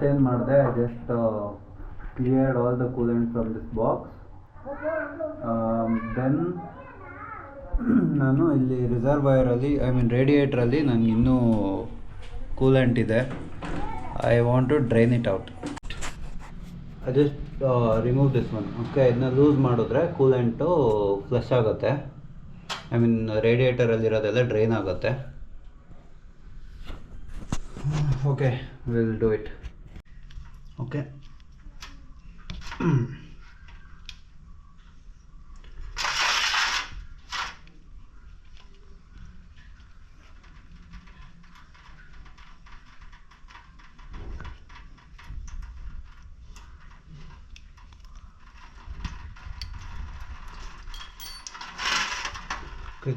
ಏನು ಮಾಡಿದೆ, just cleared all the coolant from this box. Then ನಾನು ಇಲ್ಲಿ ರಿಸರ್ವಾಯರಲ್ಲಿ ರೇಡಿಯೇಟ್ರಲ್ಲಿ ನನಗೆ ಇನ್ನೂ ಕೂಲೆಂಟ್ ಇದೆ. I want to drain it out. I just remove this one. Okay, ಇದನ್ನ ಲೂಸ್ ಮಾಡಿದ್ರೆ ಕೂಲೆಂಟು ಫ್ಲಶ್ ಆಗುತ್ತೆ. ರೇಡಿಯೇಟರಲ್ಲಿರೋದೆಲ್ಲ ಡ್ರೈನ್ ಆಗುತ್ತೆ. Okay, will do it. Okay,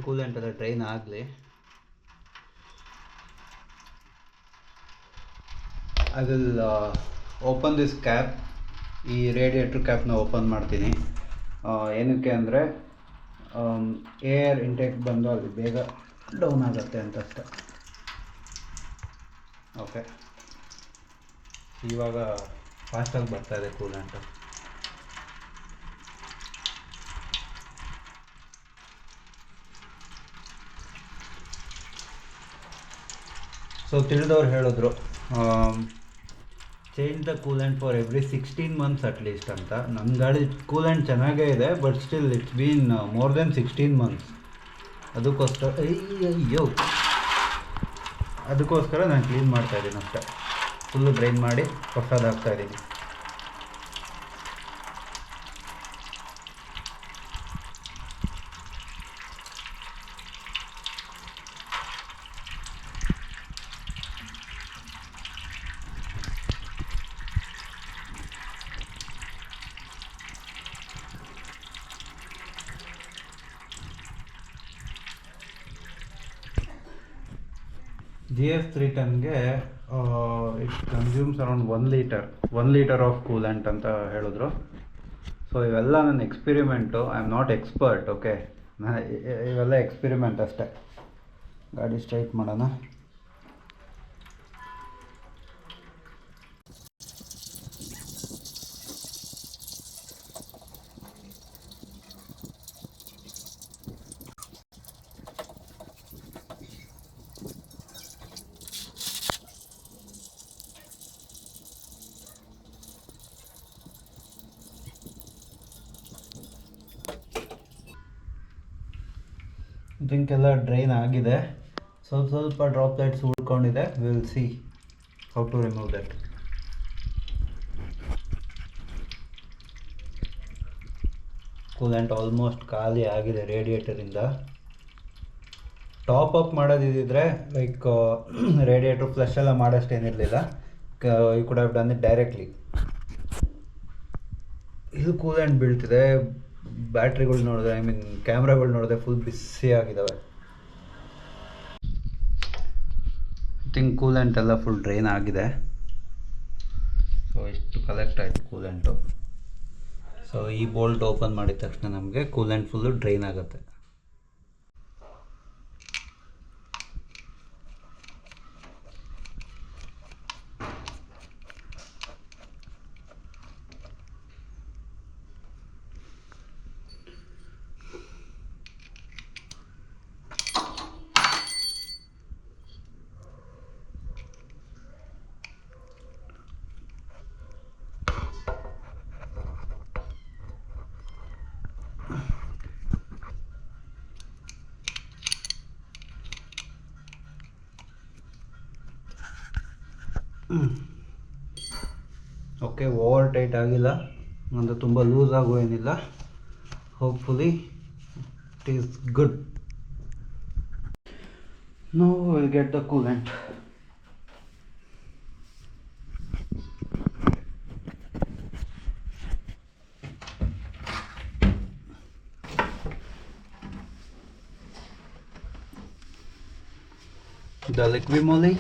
coolant ಎಲ್ಲ ಡ್ರೈನ್ ಆಗಲಿ. I will open this cap. ಈ ರೇಡಿಯೇಟ್ರ್ ಕ್ಯಾಪ್ನ ಓಪನ್ ಮಾಡ್ತೀನಿ. ಏನಕ್ಕೆ ಅಂದರೆ ಏರ್ ಇಂಟೇಕ್ ಬಂದು ಅಲ್ಲಿ ಬೇಗ ಡೌನ್ ಆಗುತ್ತೆ ಅಂತಷ್ಟೆ. ಓಕೆ, ಇವಾಗ ಫಾಸ್ಟಾಗಿ ಬರ್ತಾಯಿದೆ ಕೂಲೆಂಟು. ಸೊ ತಿಳಿದವ್ರು ಹೇಳಿದ್ರು change the coolant for every 16 months at least ಅಂತ. ನನ್ನ ಗಾಡಿ ಕೂಲೆಂಟ್ ಚೆನ್ನಾಗೇ ಇದೆ, but still it's been more than 16 months. ಅದಕ್ಕೋಸ್ಕರ ನಾನು ಕ್ಲೀನ್ ಮಾಡ್ತಾಯಿದ್ದೀನಿ ಅಷ್ಟೇ. ಫುಲ್ಲು ಡ್ರೈನ್ ಮಾಡಿ ಹೊಸದು ಹಾಕ್ತಾಯಿದ್ದೀನಿ. GS310ಗೆ it consumes around 1 litre of coolant ಅಂತ ಹೇಳಿದ್ರು. ಸೊ ಇವೆಲ್ಲ ನನ್ನ experiment. I am not expert. Okay, ಇವೆಲ್ಲ ಎಕ್ಸ್ಪಿರಿಮೆಂಟ್ ಅಷ್ಟೇ. ಗಾಡಿ ಸ್ಟ್ರೈಟ್ ಮಾಡೋಣ. ಡ್ರಿಂಕ್ ಎಲ್ಲ ಡ್ರೈನ್ ಆಗಿದೆ. ಸ್ವಲ್ಪ ಡ್ರಾಪ್ಲೆಟ್ಸ್ ಉಳ್ಕೊಂಡಿದೆ. Will see how to remove that. Coolant almost ಖಾಲಿ ಆಗಿದೆ ರೇಡಿಯೇಟರಿಂದ. ಟಾಪ್ ಅಪ್ ಮಾಡೋದಿದ್ದರೆ ಲೈಕ್ ರೇಡಿಯೇಟ್ರ್ ಫ್ಲಶ್ ಎಲ್ಲ ಮಾಡೋಷ್ಟೇನಿರಲಿಲ್ಲ. You could have done it directly. ಇದು ಕೂಲೆಂಟ್ ಬೀಳ್ತಿದೆ. ಬ್ಯಾಟ್ರಿಗಳು ನೋಡಿದ್ರೆ ಕ್ಯಾಮ್ರಾಗಳು ನೋಡಿದ್ರೆ ಫುಲ್ ಬಿಸಿ ಆಗಿದ್ದಾವೆ. ಐ ಥಿಂಕ್ ಕೂಲೆಂಟ್ ಎಲ್ಲ ಫುಲ್ ಡ್ರೈನ್ ಆಗಿದೆ. ಸೊ ಇಷ್ಟು ಕಲೆಕ್ಟ್ ಆಯಿತು ಕೂಲೆಂಟು. ಸೊ ಈ ಬೋಲ್ಟ್ ಓಪನ್ ಮಾಡಿದ ತಕ್ಷಣ ನಮಗೆ ಕೂಲೆಂಟ್ ಫುಲ್ಲು ಡ್ರೈನ್ ಆಗುತ್ತೆ. ಓಕೆ, ಓವರ್ ಟೈಟ್ ಆಗಿಲ್ಲ, ಅಂದರೆ ತುಂಬ ಲೂಸ್ ಆಗೋ ಏನಿಲ್ಲ. Hopefully it is good. Now will get the coolant. The Liquimoly.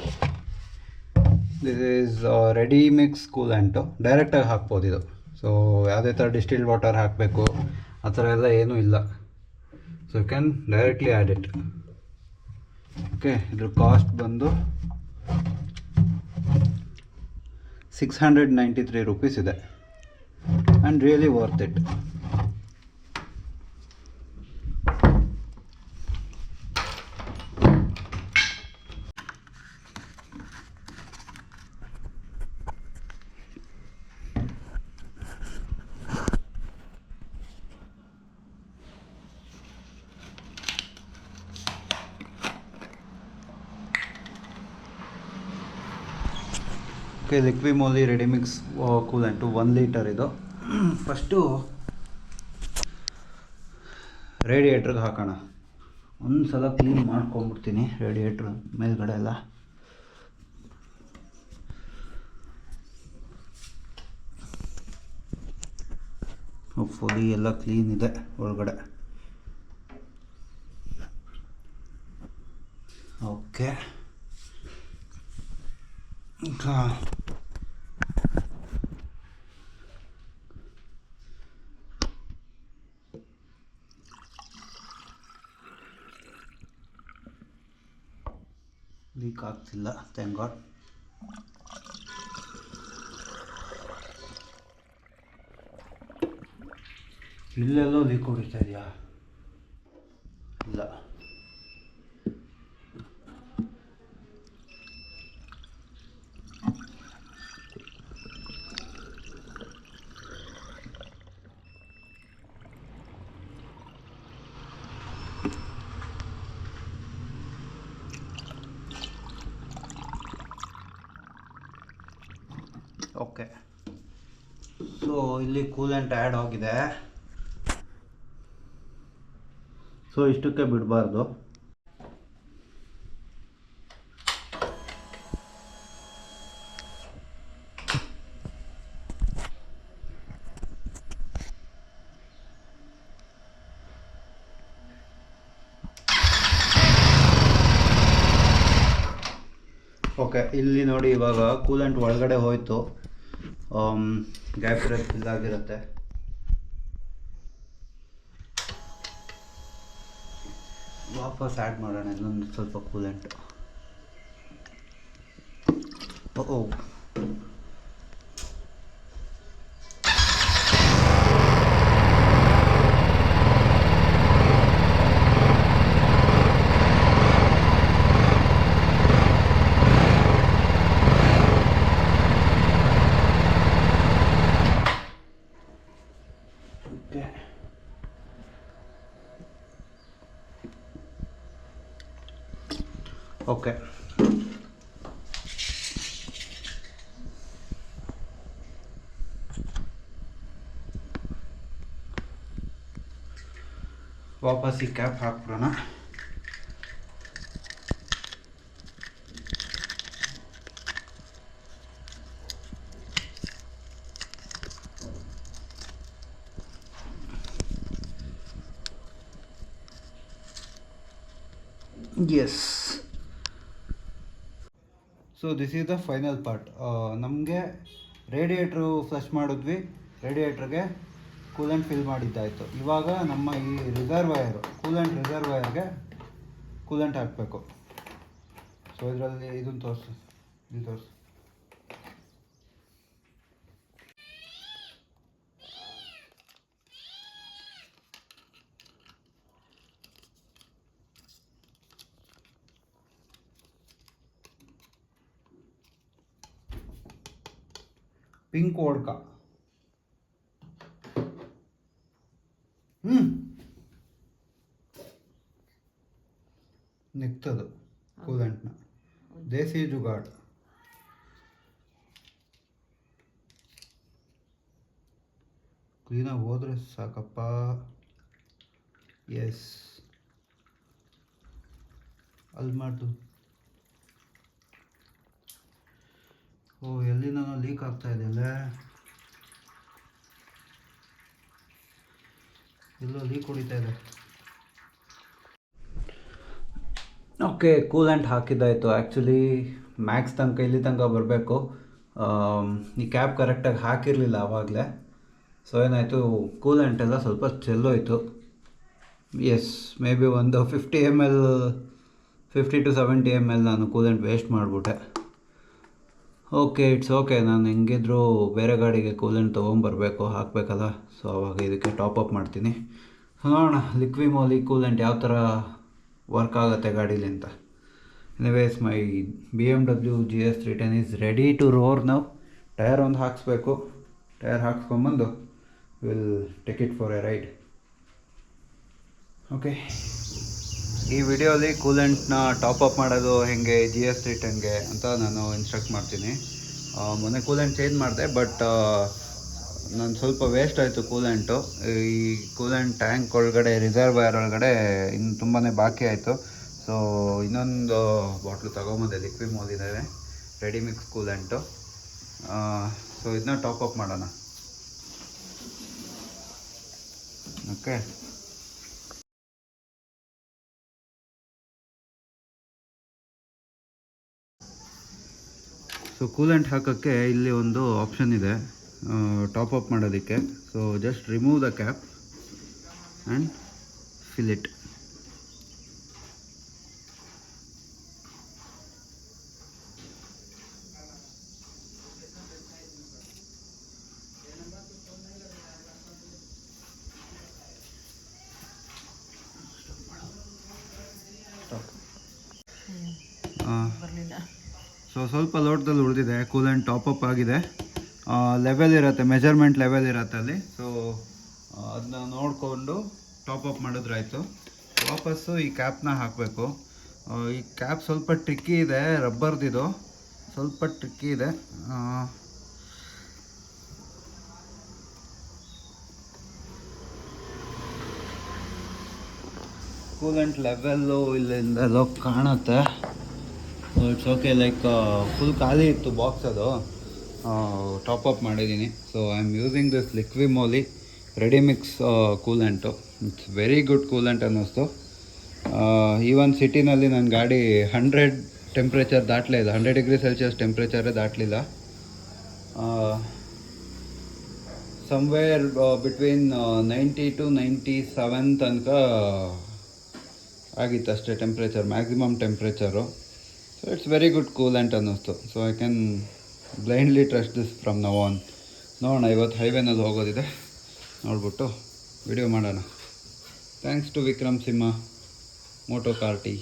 This is ready mix coolant. ಡೈರೆಕ್ಟಾಗಿ ಹಾಕ್ಬೋದು ಇದು. ಸೊ ಯಾವುದೇ ಥರ ಡಿಸ್ಟಿಲ್ಡ್ ವಾಟರ್ ಹಾಕಬೇಕು ಆ ಥರ ಎಲ್ಲ ಏನೂ ಇಲ್ಲ. So you can directly add it. Okay, ಇದ್ರ ಕಾಸ್ಟ್ ಬಂದು 693 rupees ಇದೆ and really worth it. Okay, Liqui Moly ready mix coolant 1 litre ಇದು. ಫಸ್ಟು ರೇಡಿಯೇಟ್ರಿಗೆ ಹಾಕೋಣ. ಒಂದು ಸಲ ಕ್ಲೀನ್ ಮಾಡ್ಕೊಂಬಿಡ್ತೀನಿ ರೇಡಿಯೇಟ್ರ್ ಮೇಲ್ಗಡೆ ಎಲ್ಲ. ಫುಲಿ ಎಲ್ಲ ಕ್ಲೀನ್ ಇದೆ ಒಳಗಡೆ. ಓಕೆ, ಲೀಕ್ ಆಗ್ತಿಲ್ಲ, ಥ್ಯಾಂಕ್ ಗಾಡ್. ಇಲ್ಲೆಲ್ಲೋ ಲೀಕ್ ಹೊಡಿತಾ ಇದೆಯಾ? ಇಲ್ಲ. ಓಕೆ, ಸೊ ಇಲ್ಲಿ ಕೂಲೆಂಟ್ ಆ್ಯಡ್ ಆಗಿದೆ. ಸೊ ಇಷ್ಟಕ್ಕೆ ಬಿಡಬಾರ್ದು. ಓಕೆ, ಇಲ್ಲಿ ನೋಡಿ, ಇವಾಗ ಕೂಲೆಂಟ್ ಒಳಗಡೆ ಹೋಯಿತು. ಗ್ಯಾಪ್ ಇರೋದು ಫಿಲ್ ಆಗಿರುತ್ತೆ. ವಾಪಸ್ ಆ್ಯಡ್ ಮಾಡೋಣ ಇನ್ನೊಂದು ಸ್ವಲ್ಪ ಕೂಲೆಂಟ್. ಓ, ಓಕೆ, ವಾಪಸ್ ಈ ಕ್ಯಾಪ್ ಹಾಕ್ಬಿಡೋಣ. Yes, so this is the final part. ನಮಗೆ ರೇಡಿಯೇಟ್ರು ಫ್ಲಶ್ ಮಾಡಿದ್ವಿ, ರೇಡಿಯೇಟ್ರಿಗೆ ಕೂಲೆಂಟ್ ಫಿಲ್ ಮಾಡಿದ್ದಾಯಿತು. ಇವಾಗ ನಮ್ಮ ಈ ರಿಸರ್ವಾಯರು, ಕೂಲೆಂಟ್ ರಿಸರ್ವಾಯರ್ಗೆ ಕೂಲೆಂಟ್ ಹಾಕಬೇಕು. ಸೊ ಇದರಲ್ಲಿ ಇದನ್ನು ತೋರಿಸು, ಇದು ತೋರಿಸು. Pink vodka. ನಿಕ್ತದು ಕೂಲೆಂಟ್ನ ದೇಸಿ ಜುಗಾಡ್. ಕ್ಲೀನಾಗಿ ಹೋದ್ರೆ ಸಾಕಪ್ಪ. ಎಸ್, ಅಲ್ಲಿ ಮಾಡ್ದು. ಓ, ಎಲ್ಲಿ ನಾನು ಲೀಕ್ ಆಗ್ತಾ ಇದೆಯಲ್ಲ, ಎಲ್ಲೋ ಲೀಕ್ ಹೊಡಿತಾ ಇದೆ. ಓಕೆ, ಕೂಲೆಂಟ್ ಹಾಕಿದ್ದಾಯಿತು. ಆ್ಯಕ್ಚುಲಿ ಮ್ಯಾಕ್ಸ್ ತನಕ ಇಲ್ಲಿ ತನಕ ಬರಬೇಕು. ಈ ಕ್ಯಾಪ್ ಕರೆಕ್ಟಾಗಿ ಹಾಕಿರಲಿಲ್ಲ ಆವಾಗಲೇ. ಸೊ ಏನಾಯಿತು, ಕೂಲೆಂಟ್ ಎಲ್ಲ ಸ್ವಲ್ಪ ಚೆಲ್ಲೋಯ್ತು. ಎಸ್, ಮೇ ಬಿ ಒಂದು 50 ml 50 to 70 ml ನಾನು ಕೂಲೆಂಟ್ ವೇಸ್ಟ್ ಮಾಡಿಬಿಟ್ಟೆ. Okay, it's okay. ನಾನು ಹೆಂಗಿದ್ರು ಬೇರೆ ಗಾಡಿಗೆ ಕೂಲೆಂಟ್ ತೊಗೊಂಬರ್ಬೇಕು, ಹಾಕಬೇಕಲ್ಲ. ಸೊ ಅವಾಗ ಇದಕ್ಕೆ ಟಾಪಪ್ ಮಾಡ್ತೀನಿ. ನೋಡೋಣ ಲಿಕ್ವಿ ಮೋಲಿ ಕೂಲೆಂಟ್ ಯಾವ ಥರ ವರ್ಕ್ ಆಗುತ್ತೆ ಗಾಡೀಲಿ ಅಂತ. Anyways my BMW GS 310 is ready to roar now. Tyre ಒಂದು ಹಾಕಿಸ್ಬೇಕು. ಟೈರ್ ಹಾಕ್ಸ್ಕೊಂಬಂದು will take it for a ride. Okay, ಈ ವಿಡಿಯೋಲಿ ಕೂಲೆಂಟ್ನ ಟಾಪಪ್ ಮಾಡೋದು ಹೇಗೆ GS 310ಗೆ ಅಂತ ನಾನು ಇನ್ಸ್ಟ್ರಕ್ಟ್ ಮಾಡ್ತೀನಿ. ಮೊನ್ನೆ ಕೂಲೆಂಟ್ ಚೇಂಜ್ ಮಾಡಿದೆ, ಬಟ್ ನಾನು ಸ್ವಲ್ಪ ವೇಸ್ಟ್ ಆಯಿತು ಕೂಲೆಂಟು. ಈ ಕೂಲೆಂಟ್ ಟ್ಯಾಂಕ್ ಒಳಗಡೆ, ರಿಸರ್ವಾಯರ್ ಒಳಗಡೆ ಇನ್ನು ತುಂಬಾ ಬಾಕಿ ಆಯಿತು. ಸೊ ಇನ್ನೊಂದು ಬಾಟ್ಲು ತೊಗೊಂಬಂದೆ, ಲಿಕ್ವಿ ಮೋಲಿದ್ದಾವೆ ರೆಡಿ ಮಿಕ್ಸ್ ಕೂಲೆಂಟು. ಸೊ ಇದನ್ನ ಟಾಪಪ್ ಮಾಡೋಣ. ಓಕೆ, ಸೊ ಕೂಲೆಂಟ್ ಹಾಕೋಕ್ಕೆ ಇಲ್ಲಿ ಒಂದು ಆಪ್ಷನ್ ಇದೆ ಟಾಪಪ್ ಮಾಡೋದಕ್ಕೆ. So just remove the cap and fill it. So ಸ್ವಲ್ಪ ಲೋಟದಲ್ಲಿ ಉಳಿದಿದೆ, ಕೂಲೆಂಟ್ ಟಾಪಪ್ ಆಗಿದೆ. ಲೆವೆಲ್ ಇರುತ್ತೆ, ಮೆಜರ್ಮೆಂಟ್ ಲೆವೆಲ್ ಇರುತ್ತೆ ಅಲ್ಲಿ. ಸೊ ಅದನ್ನ ನೋಡಿಕೊಂಡು ಟಾಪಪ್ ಮಾಡಿದ್ರಾಯ್ತು. ವಾಪಸ್ಸು ಈ ಕ್ಯಾಪ್ನ ಹಾಕಬೇಕು. ಈ ಕ್ಯಾಪ್ ಸ್ವಲ್ಪ ಟ್ರಿಕ್ಕಿ ಇದೆ, ರಬ್ಬರ್ದಿದು ಸ್ವಲ್ಪ ಟ್ರಿಕ್ಕಿ ಇದೆ. ಕೂಲೆಂಟ್ ಲೆವೆಲ್ಲು ಇಲ್ಲಿಂದೆಲ್ಲೋ ಕಾಣುತ್ತೆ. So it's okay. Like full ಖಾಲಿ ಇತ್ತು ಬಾಕ್ಸ್, ಅದು ಟಾಪಪ್ ಮಾಡಿದ್ದೀನಿ. So I am using this Liqui Moly ready mix coolant. It's very good coolant ಅನ್ನಿಸ್ತು. ಈವನ್ ಸಿಟಿನಲ್ಲಿ ನನ್ನ ಗಾಡಿ 100 ಟೆಂಪ್ರೇಚರ್ ದಾಟಲೇ ಇಲ್ಲ, 100 ಡಿಗ್ರಿ ಸೆಲ್ಸಿಯಸ್ ಟೆಂಪ್ರೇಚರೇ ದಾಟಲಿಲ್ಲ. ಸಮ್ವೇರ್ ಬಿಟ್ವೀನ್ 90 to 97 ತನಕ ಆಗಿತ್ತು ಅಷ್ಟೇ temperature, maximum temperature. So it's very good coolant ಅನ್ನಿಸ್ತು. So I can blindly trust this from now on. ನೋಡೋಣ, ಇವತ್ತು ಹೈವೇನಲ್ಲಿ ಹೋಗೋದಿದೆ, ನೋಡ್ಬಿಟ್ಟು ವಿಡಿಯೋ ಮಾಡೋಣ. Thanks to Vikram Simha moto CAR-T.